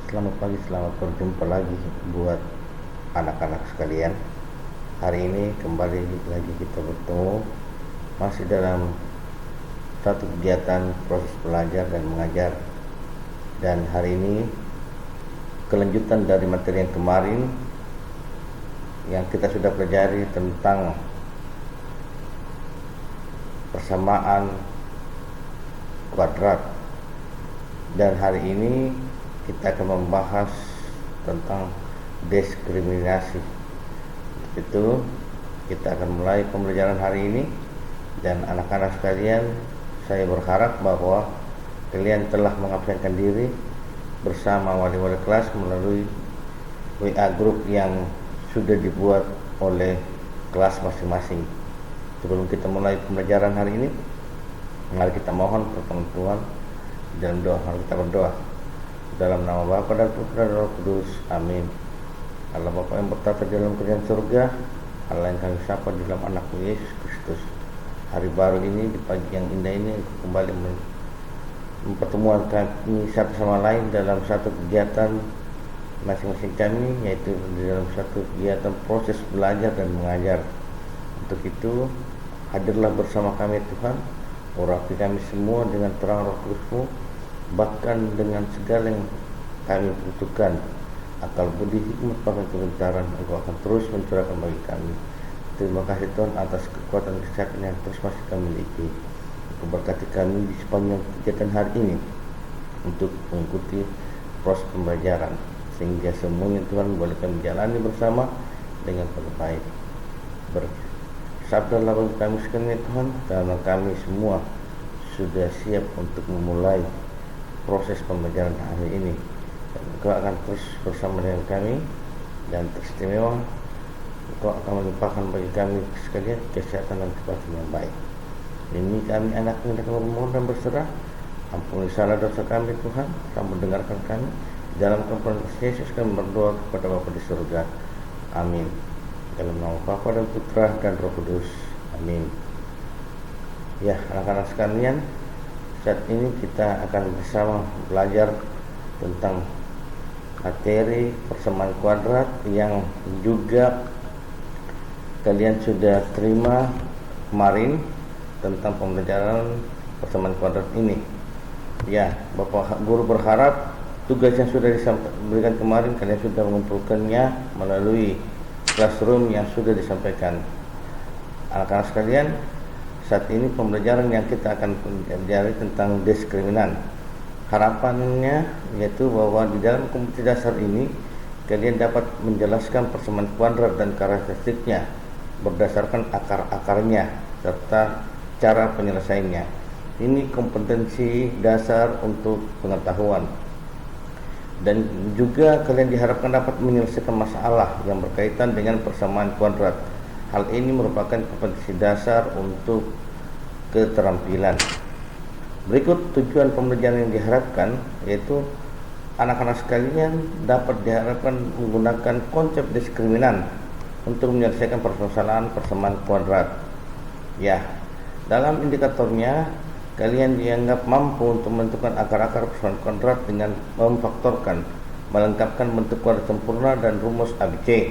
Selamat pagi, selamat berjumpa lagi buat anak-anak sekalian. Hari ini kembali lagi kita bertemu masih dalam satu kegiatan proses belajar dan mengajar. Dan hari ini kelanjutan dari materi yang kemarin yang kita sudah pelajari tentang persamaan kuadrat. Dan hari ini kita akan membahas tentang diskriminasi. Untuk itu kita akan mulai pembelajaran hari ini. Dan anak-anak sekalian, saya berharap bahwa kalian telah mengabsenkan diri bersama wali-wali kelas melalui WA group yang sudah dibuat oleh kelas masing-masing. Sebelum kita mulai pembelajaran hari ini, mari kita mohon pertolongan Tuhan dalam doa. Mari kita berdoa. Dalam nama Bapa dan Putra dan Roh Kudus. Amin. Allah Bapa yang bertata di dalam kerajaan surga, Allah yang kami sapa di dalam anakmu Yesus Kristus. Hari baru ini, di pagi yang indah ini, kembali mempertemuan kami satu sama lain dalam satu kegiatan masing-masing kami, yaitu di dalam satu kegiatan proses belajar dan mengajar. Untuk itu, hadirlah bersama kami Tuhan, urapi kami semua dengan terang Roh Kudus-Mu, bahkan dengan segala yang kami butuhkan. Akal budi hikmat bahkan kebenaran Engkau akan terus mencurahkan bagi kami. Terima kasih Tuhan atas kekuatan kesehatan yang terus masih kami miliki. Engkau berkati kami di sepanjang kegiatan hari ini untuk mengikuti proses pembelajaran, sehingga semuanya Tuhan boleh kami jalani bersama dengan baik. Bersabdalah bagi kami sekalian Tuhan, karena kami semua sudah siap untuk memulai proses pembelajaran hari ini. Engkau akan terus bersama dengan kami, dan teristimewa Engkau akan melimpahkan bagi kami sekalian kesehatan dan kekuatan yang baik. Ini kami anak-mu yang bermohon dan berserah, ampuni salah dosa kami Tuhan, telah mendengarkan kami. Dalam kumpulan Yesus kami berdoa kepada Bapa di surga. Amin. Dalam nama Bapa dan Putra dan Roh Kudus. Amin. Ya, anak-anak sekalian, saat ini kita akan bersama belajar tentang materi persamaan kuadrat yang juga kalian sudah terima kemarin tentang pembelajaran persamaan kuadrat ini. Ya, Bapak Guru berharap tugas yang sudah diberikan kemarin kalian sudah mengumpulkannya melalui classroom yang sudah disampaikan. Anak-anak sekalian, saat ini pembelajaran yang kita akan pelajari tentang diskriminan. Harapannya yaitu bahwa di dalam kompetisi dasar ini kalian dapat menjelaskan persamaan kuadrat dan karakteristiknya berdasarkan akar-akarnya serta cara penyelesaiannya. Ini kompetensi dasar untuk pengetahuan. Dan juga kalian diharapkan dapat menyelesaikan masalah yang berkaitan dengan persamaan kuadrat. Hal ini merupakan kompetensi dasar untuk keterampilan. Berikut tujuan pembelajaran yang diharapkan, yaitu anak-anak sekalian dapat diharapkan menggunakan konsep diskriminan untuk menyelesaikan permasalahan persamaan kuadrat. Ya, dalam indikatornya kalian dianggap mampu untuk menentukan akar-akar persamaan kuadrat dengan memfaktorkan, melengkapkan bentuk kuadrat sempurna dan rumus ABC,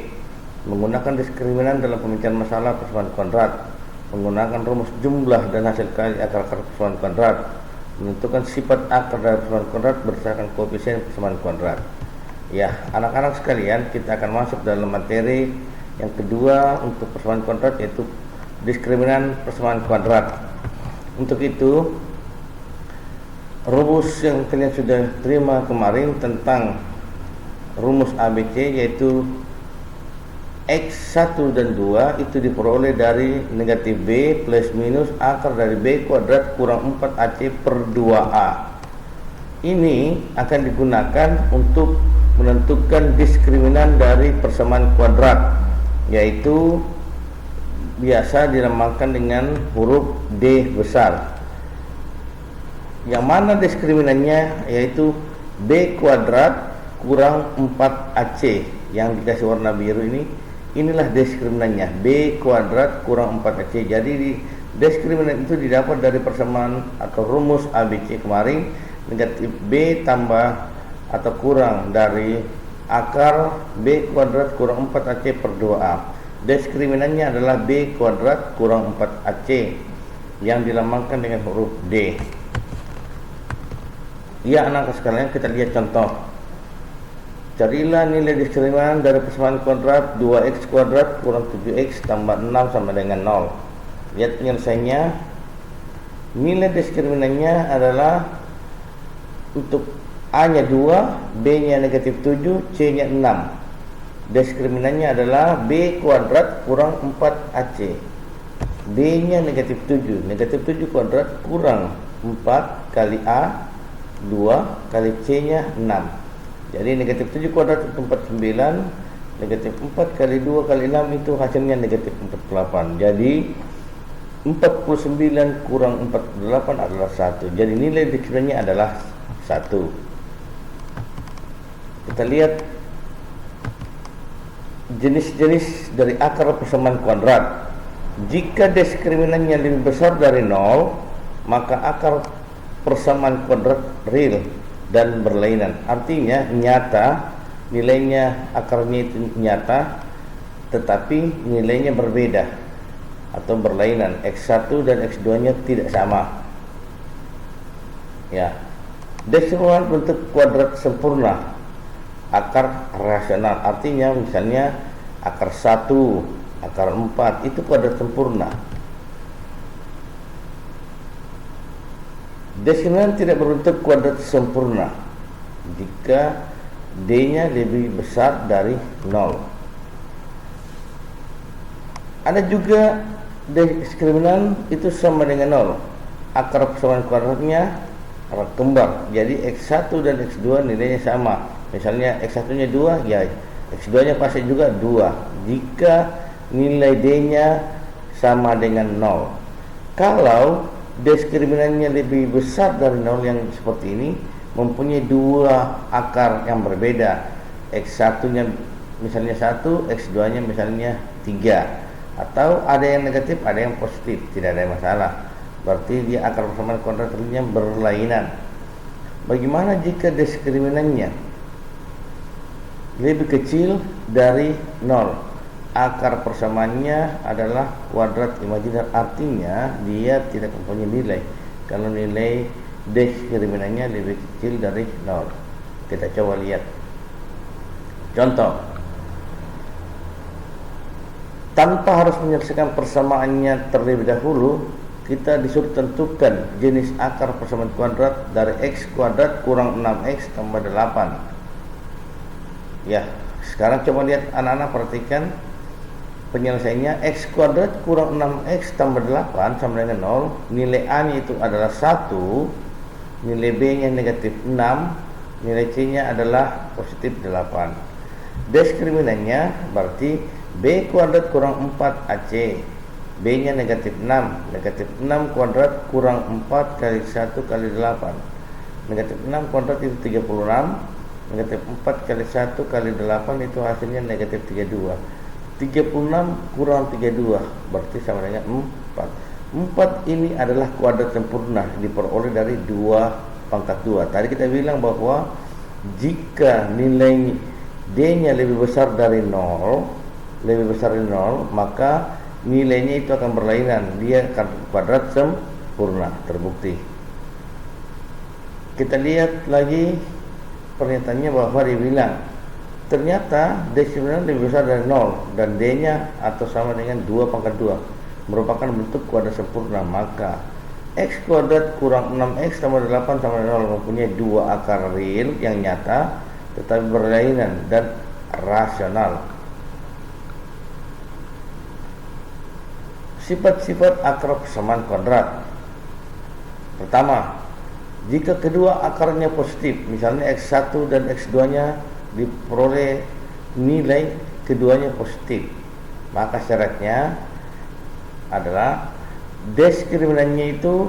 menggunakan diskriminan dalam pemecahan masalah persamaan kuadrat, menggunakan rumus jumlah dan hasil kali akar-akar persamaan kuadrat, menentukan sifat akar dari persamaan kuadrat berdasarkan koefisien persamaan kuadrat. Ya, anak-anak sekalian, kita akan masuk dalam materi yang kedua untuk persamaan kuadrat, yaitu diskriminan persamaan kuadrat. Untuk itu, rumus yang kalian sudah terima kemarin tentang rumus ABC, yaitu X1 dan 2 itu diperoleh dari negatif B plus minus akar dari B kuadrat kurang 4AC per 2A. Ini akan digunakan untuk menentukan diskriminan dari persamaan kuadrat, yaitu biasa dinamakan dengan huruf D besar. Yang mana diskriminannya yaitu B kuadrat kurang 4AC yang dikasih warna biru ini. Inilah diskriminannya, B kuadrat kurang 4AC. Jadi diskriminan itu didapat dari persamaan atau rumus ABC kemarin, negatif B tambah atau kurang dari akar B kuadrat kurang 4AC per 2A. Diskriminannya adalah B kuadrat kurang 4AC yang dilambangkan dengan huruf D. Ya anak sekalian, kita lihat contoh. Carilah nilai diskriminan dari persamaan kuadrat 2x kuadrat kurang 7x tambah 6 sama dengan 0. Lihat penyelesaiannya. Nilai diskriminannya adalah untuk A-nya 2, B-nya negatif 7, C-nya 6. Diskriminannya adalah B kuadrat kurang 4AC. B-nya negatif 7. Negatif 7 kuadrat kurang 4 kali A, 2 kali C-nya 6. Jadi negatif 7 kuadrat itu 49. Negatif 4 kali 2 kali 6 itu hasilnya negatif 48. Jadi 49 kurang 48 adalah 1. Jadi nilai diskriminannya adalah 1. Kita lihat jenis-jenis dari akar persamaan kuadrat. Jika diskriminannya lebih besar dari 0, maka akar persamaan kuadrat real dan berlainan. Artinya nyata, nilainya akarnya itu nyata, tetapi nilainya berbeda atau berlainan. X1 dan X2-nya tidak sama. Ya. Diskriminant bentuk kuadrat sempurna, akar rasional, artinya misalnya akar 1, akar 4 itu kuadrat sempurna. Diskriminant tidak berbentuk kuadrat sempurna jika D-nya lebih besar dari 0. Ada juga diskriminant itu sama dengan 0. Akar persamaan kuadratnya kembar. Jadi X1 dan X2 nilainya sama. Misalnya X1-nya 2, ya X2-nya pasti juga 2 jika nilai D-nya sama dengan 0. Kalau diskriminannya lebih besar dari 0 yang seperti ini, mempunyai dua akar yang berbeda. X1-nya misalnya 1, X2-nya misalnya 3. Atau ada yang negatif, ada yang positif, tidak ada masalah. Berarti dia akar persamaan kuadratnya berlainan. Bagaimana jika diskriminannya lebih kecil dari 0? Akar persamaannya adalah kuadrat imajiner, artinya dia tidak mempunyai nilai kalau nilai diskriminannya lebih kecil dari 0. Kita coba lihat contoh. Tanpa harus menyelesaikan persamaannya terlebih dahulu, kita disuruh tentukan jenis akar persamaan kuadrat dari X kuadrat kurang 6X tambah 8. Ya, sekarang coba lihat anak-anak, perhatikan penyelesaiannya. X kuadrat kurang 6X tambah 8 sama dengan 0. Nilai A-nya itu adalah 1, nilai B-nya negatif 6, nilai C-nya adalah positif 8. Diskriminannya berarti B kuadrat kurang 4AC, B-nya negatif 6. Negatif 6 kuadrat kurang 4 kali 1 kali 8. Negatif 6 kuadrat itu 36. Negatif 4 kali 1 kali 8 itu hasilnya negatif 32. 36 kurang 32 berarti sama dengan 4. 4 ini adalah kuadrat sempurna, diperoleh dari 2 pangkat 2. Tadi kita bilang bahwa jika nilai D-nya lebih besar dari 0, maka nilainya itu akan berlainan, dia akan kuadrat sempurna, terbukti. Kita lihat lagi pernyataannya bahwa dia bilang ternyata diskriminant lebih besar dari 0 dan D-nya atau sama dengan 2 pangkat 2 merupakan bentuk kuadrat sempurna, maka X kuadrat kurang 6X tambah 8 sama dengan 0 mempunyai dua akar real yang nyata tetapi berlainan dan rasional. Sifat-sifat akar persamaan kuadrat. Pertama, jika kedua akarnya positif, misalnya X1 dan X2-nya diperoleh nilai keduanya positif, maka syaratnya adalah diskriminannya itu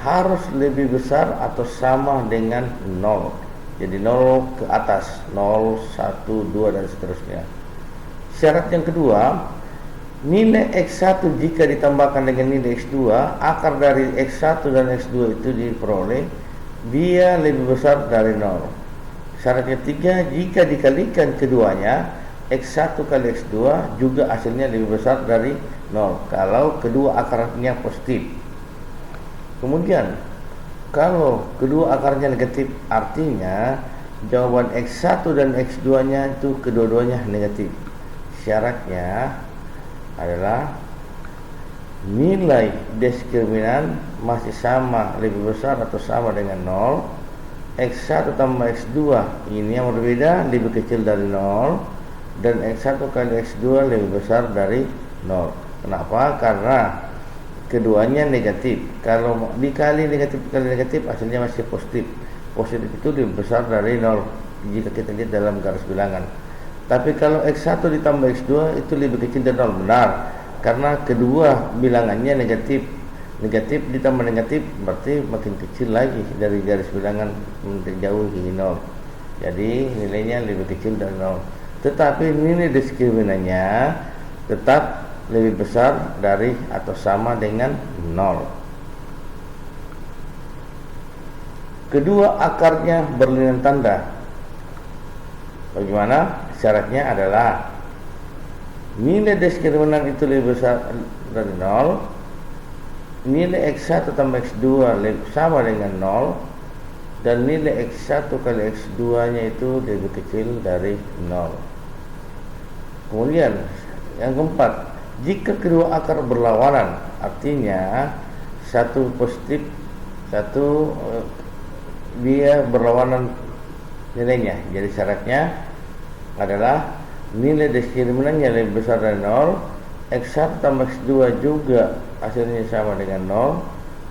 harus lebih besar atau sama dengan 0. Jadi 0 ke atas, 0, 1, 2 dan seterusnya. Syarat yang kedua, nilai X1 jika ditambahkan dengan nilai X2, akar dari X1 dan X2 itu diperoleh dia lebih besar dari 0. Syarat ketiga, jika dikalikan keduanya, X1 kali X2 juga hasilnya lebih besar dari 0 kalau kedua akarnya positif. Kemudian kalau kedua akarnya negatif, artinya jawaban X1 dan X2 nya itu kedua-duanya negatif. Syaratnya adalah nilai diskriminan masih sama, lebih besar atau sama dengan 0. X1 tambah X2 ini yang berbeda, lebih kecil dari 0, dan X1 kali X2 lebih besar dari 0. Kenapa? Karena keduanya negatif. Kalau dikali negatif kali negatif, hasilnya masih positif. Positif itu lebih besar dari 0 jika kita lihat dalam garis bilangan. Tapi kalau X1 ditambah X2 itu lebih kecil dari 0. Benar, karena kedua bilangannya negatif. Negatif ditambah negatif berarti makin kecil lagi dari garis bilangan menjauhi 0. Jadi nilainya lebih kecil dari 0. Tetapi nilai diskriminannya tetap lebih besar dari atau sama dengan 0. Kedua akarnya berlainan tanda. Bagaimana? Syaratnya adalah nilai diskriminan itu lebih besar dari 0, nilai X1 tambah X2 sama dengan 0, dan nilai X1 kali X2 nya itu lebih kecil dari 0. Kemudian yang keempat, jika kedua akar berlawanan, artinya satu positif, satu dia berlawanan nilainya. Jadi syaratnya adalah nilai diskriminannya lebih besar dari 0, X1 tambah X2 juga hasilnya sama dengan 0,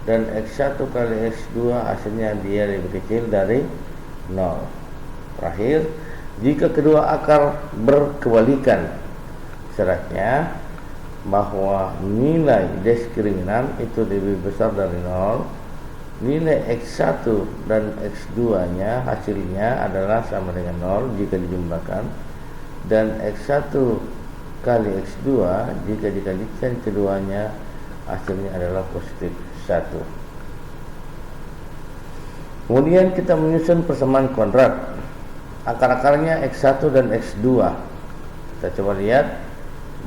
dan X1 kali X2 hasilnya dia lebih kecil dari 0. Terakhir, jika kedua akar berkebalikan, syaratnya bahwa nilai diskriminan itu lebih besar dari 0, nilai X1 dan X2 nya hasilnya adalah sama dengan 0 jika dijumlahkan, dan X1 kali X2 jika dikalikan keduanya hasilnya adalah positif 1. Kemudian kita menyusun persamaan kuadrat. Akar-akarnya X1 dan X2. Kita coba lihat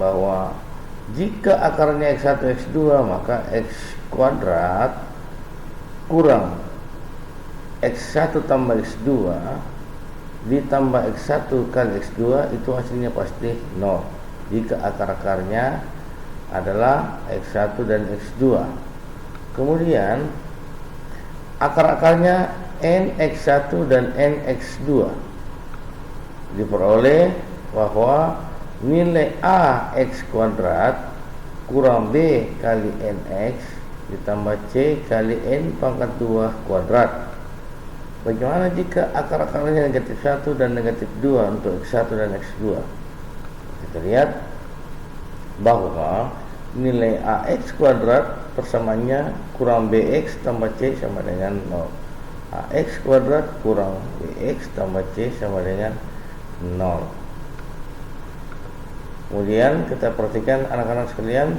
bahwa jika akarnya X1 X2, maka X kuadrat kurang X1 tambah X2 ditambah X1 kali X2 itu hasilnya pasti 0 jika akar-akarnya adalah X1 dan X2. Kemudian akar-akarnya NX1 dan NX2 diperoleh bahwa nilai A X kuadrat kurang B kali NX ditambah C kali N pangkat 2 kuadrat. Bagaimana jika akar-akarnya negatif 1 dan negatif 2 untuk X1 dan X2? Kita lihat bahwa nilai AX kuadrat persamaannya kurang BX tambah C sama dengan 0. AX kuadrat kurang BX tambah C sama dengan 0. Kemudian kita perhatikan anak-anak sekalian,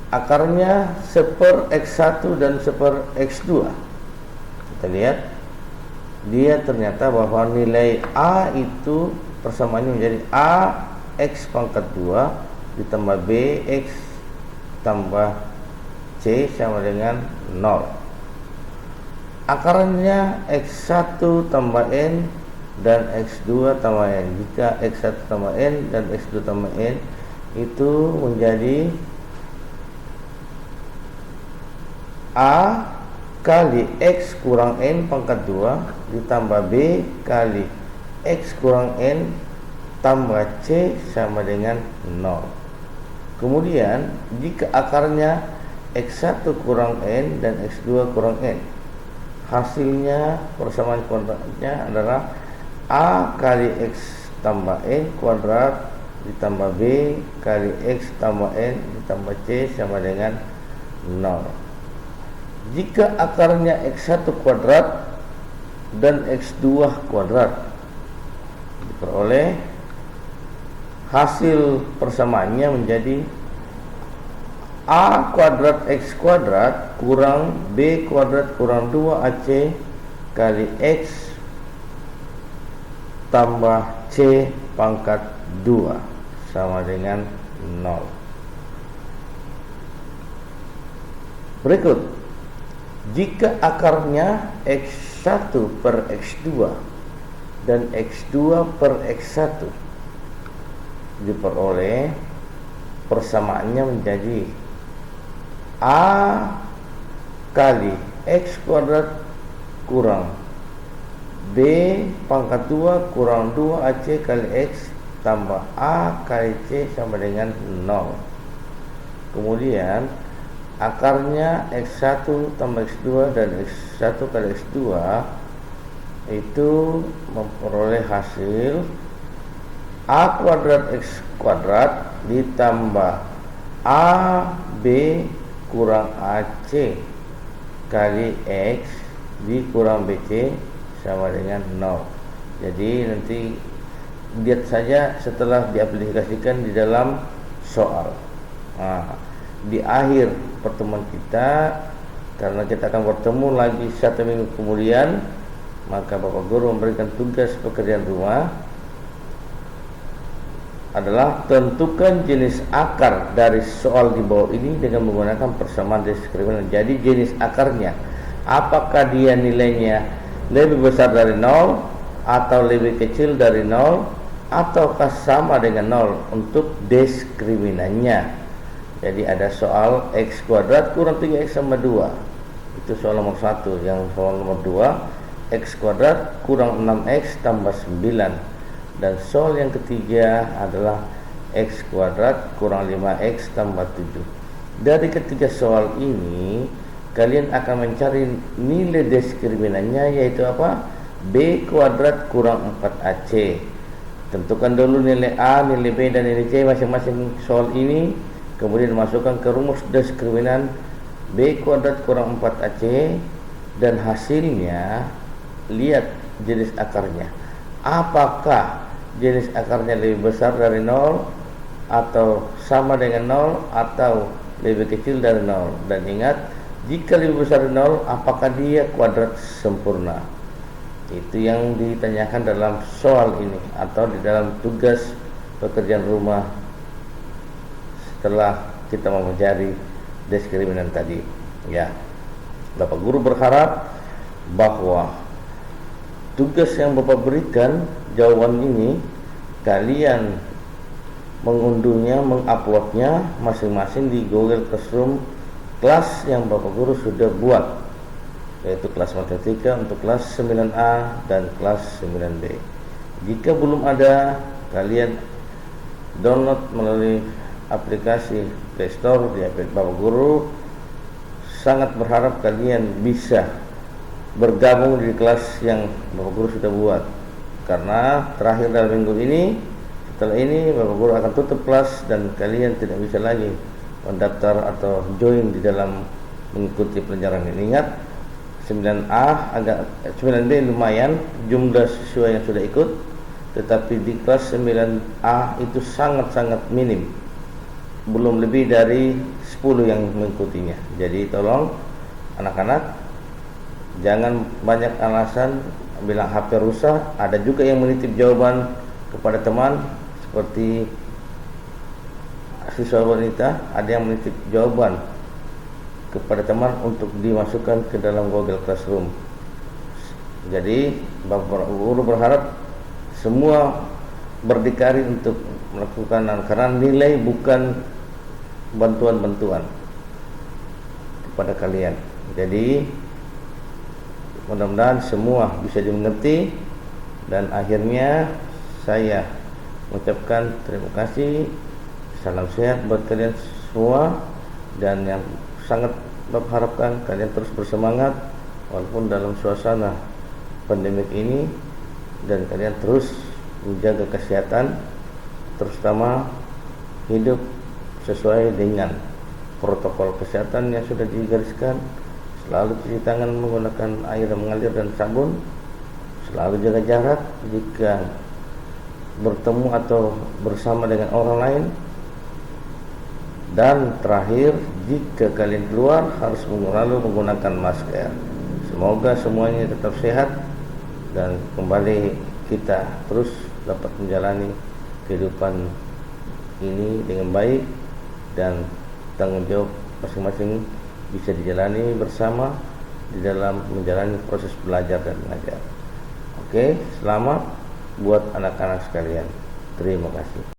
akarnya seper X1 dan seper X2. Kita lihat dia ternyata bahwa nilai A itu persamaannya menjadi A X pangkat 2 ditambah B X tambah C sama dengan 0. Akarnya X1 tambah N dan X2 tambah N. Jika X1 tambah N dan X2 tambah N itu menjadi A kali X kurang N pangkat 2 ditambah B kali X kurang N tambah C sama dengan 0. Kemudian jika akarnya X1 kurang N dan X2 kurang N, hasilnya persamaan kuadratnya adalah A kali X tambah N kuadrat ditambah B kali X tambah N ditambah C sama dengan 0. Jika akarnya X1 kuadrat dan X2 kuadrat, diperoleh hasil persamaannya menjadi A kuadrat X kuadrat kurang B kuadrat kurang 2AC kali X tambah C pangkat 2 sama dengan 0. Berikut, jika akarnya X1 per X2 dan X2 per X1 diperoleh, persamaannya menjadi A kali X kuadrat kurang B pangkat 2 kurang 2AC kali X tambah A kali C sama dengan 0. Kemudian akarnya X1 tambah X2 dan X1 kali X2 itu memperoleh hasil A kuadrat X kuadrat ditambah AB kurang AC kali X dikurang BC sama dengan 0. Jadi nanti lihat saja setelah diaplikasikan di dalam soal. Di akhir pertemuan kita, karena kita akan bertemu lagi 1 minggu kemudian, maka Bapak Guru memberikan tugas pekerjaan rumah adalah tentukan jenis akar dari soal di bawah ini dengan menggunakan persamaan diskriminanan. Jadi jenis akarnya, apakah dia nilainya lebih besar dari 0 atau lebih kecil dari 0 ataukah sama dengan 0 untuk diskriminannya. Jadi ada soal X kuadrat kurang 3X sama 2, itu soal nomor 1. Yang soal nomor 2, X kuadrat kurang 6X tambah 9. Dan soal yang ketiga adalah X kuadrat kurang 5X tambah 7. Dari ketiga soal ini, kalian akan mencari nilai diskriminannya, yaitu apa? B kuadrat kurang 4AC. Tentukan dulu nilai A, nilai B, dan nilai C masing-masing soal ini. Kemudian masukkan ke rumus diskriminan B kuadrat kurang 4AC. Dan hasilnya, lihat jenis akarnya. Apakah jenis akarnya lebih besar dari 0 atau sama dengan 0 atau lebih kecil dari 0. Dan ingat, jika lebih besar dari 0, apakah dia kuadrat sempurna? Itu yang ditanyakan dalam soal ini atau di dalam tugas pekerjaan rumah setelah kita mempelajari diskriminan tadi. Ya, Bapak Guru berharap bahwa tugas yang Bapak berikan, jawaban ini, kalian mengunduhnya, menguploadnya masing-masing di Google Classroom kelas yang Bapak Guru sudah buat, yaitu kelas matematika untuk kelas 9A dan kelas 9B. Jika belum ada, kalian download melalui aplikasi Play Store di HP Bapak Guru. Sangat berharap kalian bisa bergabung di kelas yang Bapak Guru sudah buat, karena terakhir dalam minggu ini. Setelah ini Bapak Guru akan tutup kelas dan kalian tidak bisa lagi mendaftar atau join di dalam mengikuti pelajaran ini. Ingat, 9B lumayan jumlah siswa yang sudah ikut, tetapi di kelas 9A itu sangat-sangat minim, belum lebih dari 10 yang mengikutinya. Jadi tolong anak-anak jangan banyak alasan bilang HP rusak. Ada juga yang menitip jawaban kepada teman, seperti siswa wanita, ada yang menitip jawaban kepada teman untuk dimasukkan ke dalam Google Classroom. Jadi Bapak Guru berharap semua berdikari untuk melakukan, karena nilai bukan bantuan-bantuan kepada kalian. Jadi mudah-mudahan semua bisa dimengerti, dan akhirnya saya mengucapkan terima kasih. Salam sehat buat kalian semua, dan yang sangat Bapak harapkan kalian terus bersemangat walaupun dalam suasana pandemik ini, dan kalian terus menjaga kesehatan, terutama hidup sesuai dengan protokol kesehatan yang sudah digariskan. Selalu cuci tangan menggunakan air yang mengalir dan sabun, selalu jaga jarak jika bertemu atau bersama dengan orang lain, dan terakhir, jika kalian keluar harus selalu menggunakan masker. Semoga semuanya tetap sehat dan kembali kita terus dapat menjalani kehidupan ini dengan baik dan tanggung jawab masing-masing bisa dijalani bersama di dalam menjalani proses belajar dan mengajar. Oke, selamat buat anak-anak sekalian. Terima kasih.